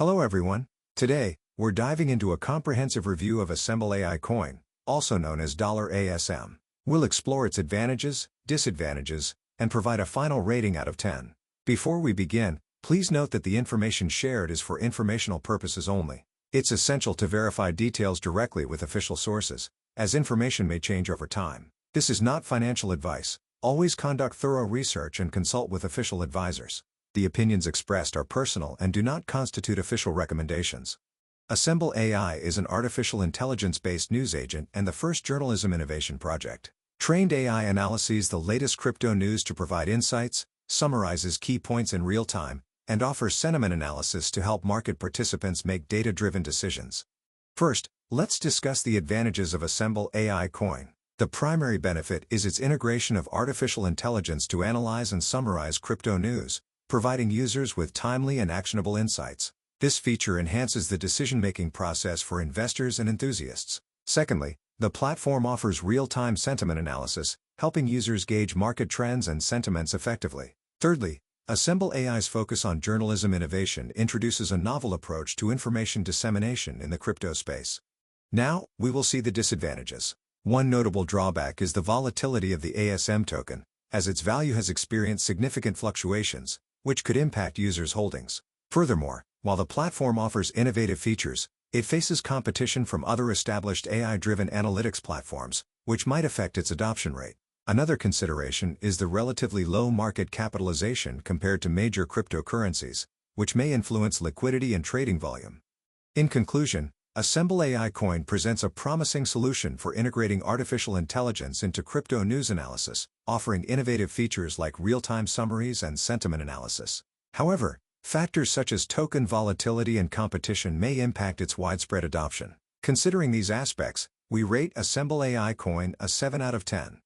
Hello everyone. Today, we're diving into a comprehensive review of Assemble AI coin, also known as $ASM. We'll explore its advantages, disadvantages, and provide a final rating out of 10. Before we begin, please note that the information shared is for informational purposes only. It's essential to verify details directly with official sources, as information may change over time. This is not financial advice. Always conduct thorough research and consult with official advisors. The opinions expressed are personal and do not constitute official recommendations. Assemble AI is an artificial intelligence-based news agent and the first journalism innovation project. Trained AI analyses the latest crypto news to provide insights, summarizes key points in real time, and offers sentiment analysis to help market participants make data-driven decisions. First, let's discuss the advantages of Assemble AI coin. The primary benefit is its integration of artificial intelligence to analyze and summarize crypto news, providing users with timely and actionable insights. This feature enhances the decision-making process for investors and enthusiasts. Secondly, the platform offers real-time sentiment analysis, helping users gauge market trends and sentiments effectively. Thirdly, Assemble AI's focus on journalism innovation introduces a novel approach to information dissemination in the crypto space. Now, we will see the disadvantages. One notable drawback is the volatility of the ASM token, as its value has experienced significant fluctuations, which could impact users' holdings. Furthermore, while the platform offers innovative features, it faces competition from other established AI-driven analytics platforms, which might affect its adoption rate. Another consideration is the relatively low market capitalization compared to major cryptocurrencies, which may influence liquidity and trading volume. In conclusion, Assemble AI coin presents a promising solution for integrating artificial intelligence into crypto news analysis, offering innovative features like real-time summaries and sentiment analysis. However, factors such as token volatility and competition may impact its widespread adoption. Considering these aspects, we rate Assemble AI coin a 7 out of 10.